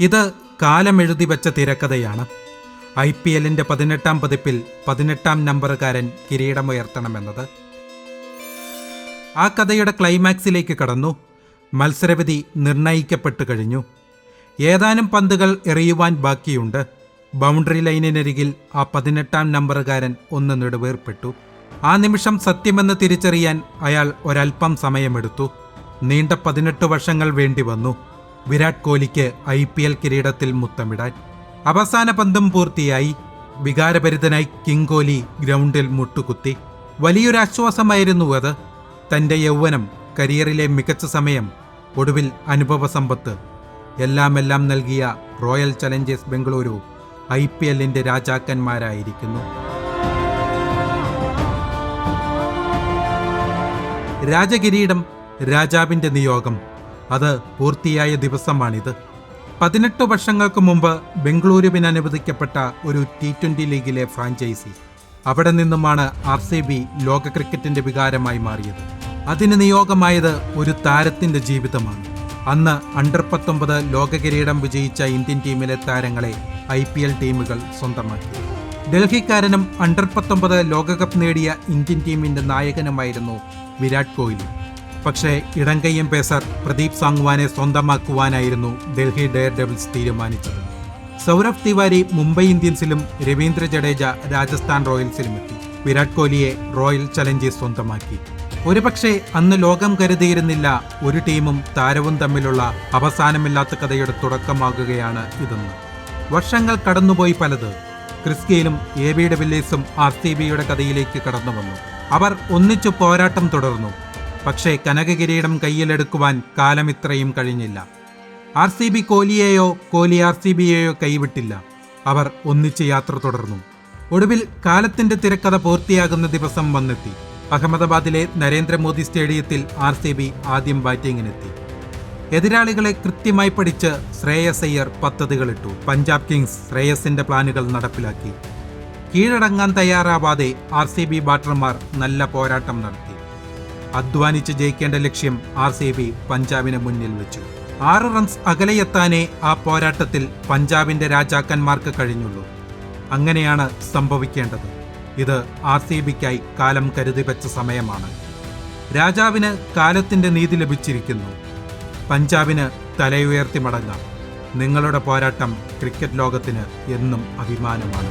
ഇത് കാലമെഴുതി വെച്ച തിരക്കഥയാണ്. IPLന്റെ 18ാം പതിപ്പിൽ 18ാം നമ്പറുകാരൻ കിരീടമുയർത്തണമെന്നത്. ആ കഥയുടെ ക്ലൈമാക്സിലേക്ക് കടന്നു. മത്സരവിധി നിർണയിക്കപ്പെട്ടു കഴിഞ്ഞു. ഏതാനും പന്തുകൾ എറിയുവാൻ ബാക്കിയുണ്ട്. ബൗണ്ടറി ലൈനിനരികിൽ ആ 18ാം നമ്പറുകാരൻ ഒന്ന് നെടുവേർപ്പെട്ടു. ആ നിമിഷം സത്യമെന്ന് തിരിച്ചറിയാൻ അയാൾ ഒരൽപ്പം സമയമെടുത്തു. നീണ്ട 18 വർഷങ്ങൾ വേണ്ടി വന്നു വിരാട് കോഹ്ലിക്ക് IPL കിരീടത്തിൽ മുത്തമിടാൻ. അവസാന പന്തും പൂർത്തിയായി. വികാരഭരിതനായി കിങ് കോഹ്ലി ഗ്രൗണ്ടിൽ മുട്ടുകുത്തി. വലിയൊരാശ്വാസമായിരുന്നു അത്. തൻ്റെ യൗവനം, കരിയറിലെ മികച്ച സമയം, ഒടുവിൽ അനുഭവ സമ്പത്ത് എല്ലാം നൽകിയ റോയൽ ചലഞ്ചേഴ്സ് ബംഗളൂരു IPLന്റെ രാജാക്കന്മാരായിരിക്കുന്നു. രാജകിരീടം, രാജാവിൻ്റെ നിയോഗം, അത് പൂർത്തിയായ ദിവസമാണിത്. 18 വർഷങ്ങൾക്ക് മുമ്പ് ബംഗളൂരുവിന് അനുവദിക്കപ്പെട്ട ഒരു T20 ലീഗിലെ ഫ്രാഞ്ചൈസി. അവിടെ നിന്നുമാണ് RCB ലോക ക്രിക്കറ്റിന്റെ വികാരമായി മാറിയത്. അതിന് നിയോഗമായത് ഒരു താരത്തിന്റെ ജീവിതമാണ്. അന്ന് അണ്ടർ 19 ലോക കിരീടം വിജയിച്ച ഇന്ത്യൻ ടീമിലെ താരങ്ങളെ IPL ടീമുകൾ സ്വന്തമാക്കി. ഡൽഹിക്കാരനും അണ്ടർ 19 ലോകകപ്പ് നേടിയ ഇന്ത്യൻ ടീമിന്റെ നായകനുമായിരുന്നു വിരാട് കോഹ്ലി. പക്ഷേ ഇടംകയ്യൻ പേസർ പ്രദീപ് സാങ്വാനെ സ്വന്തമാക്കുവാനായിരുന്നു ഡൽഹി ഡെയർ ഡെവിൾസ് തീരുമാനിച്ചത്. സൗരവ് തിവാരി മുംബൈ ഇന്ത്യൻസിലും രവീന്ദ്ര ജഡേജ രാജസ്ഥാൻ റോയൽസിലും എത്തി. വിരാട് കോഹ്ലിയെ റോയൽ ചലഞ്ചേഴ്സ് സ്വന്തമാക്കി. ഒരുപക്ഷെ അന്ന് ലോകം കരുതിയിരുന്നില്ല ഒരു ടീമും താരവും തമ്മിലുള്ള അവസാനമില്ലാത്ത കഥയുടെ തുടക്കമാകുകയാണ് ഇതെന്ന്. വർഷങ്ങൾ കടന്നുപോയി പലത്. ക്രിസ് ഗെയിലും AB de Villiers-ഉം RCBയുടെ കഥയിലേക്ക് കടന്നു വന്നു. അവർ ഒന്നിച്ചു പോരാട്ടം തുടർന്നു. പക്ഷേ കനക കിരീടം കയ്യിലെടുക്കുവാൻ കാലം ഇത്രയും കഴിഞ്ഞില്ല. RCB കോഹ്ലിയെയോ കോഹ്ലി RCBയെയോ കൈവിട്ടില്ല. അവർ ഒന്നിച്ച് യാത്ര തുടർന്നു. ഒടുവിൽ കാലത്തിന്റെ തിരക്കഥ പൂർത്തിയാകുന്ന ദിവസം വന്നെത്തി. അഹമ്മദാബാദിലെ നരേന്ദ്രമോദി സ്റ്റേഡിയത്തിൽ RCB ആദ്യം ബാറ്റിംഗിനെത്തി. എതിരാളികളെ കൃത്യമായി പഠിച്ച് ശ്രേയസ് അയ്യർ പദ്ധതികളിട്ടു. പഞ്ചാബ് കിങ്സ് ശ്രേയസിന്റെ പ്ലാനുകൾ നടപ്പിലാക്കി. കീഴടങ്ങാൻ തയ്യാറാവാതെ RCB ബാറ്റർമാർ നല്ല പോരാട്ടം നടത്തി. അധ്വാനിച്ച് ജയിക്കേണ്ട ലക്ഷ്യം RCB പഞ്ചാബിന് മുന്നിൽ വെച്ചു. 6 റൺസ് അകലെയെത്താനേ ആ പോരാട്ടത്തിൽ പഞ്ചാബിന്റെ രാജാക്കന്മാർക്ക് കഴിഞ്ഞുള്ളൂ. അങ്ങനെയാണ് സംഭവിക്കേണ്ടത്. ഇത് RCBക്കായി കാലം കരുതി വെച്ച സമയമാണ്. രാജാവിന് കാലത്തിന്റെ നീതി ലഭിച്ചിരിക്കുന്നു. പഞ്ചാബിന് തലയുയർത്തി മടങ്ങാം. നിങ്ങളുടെ പോരാട്ടം ക്രിക്കറ്റ് ലോകത്തിന് എന്നും അഭിമാനമാണ്.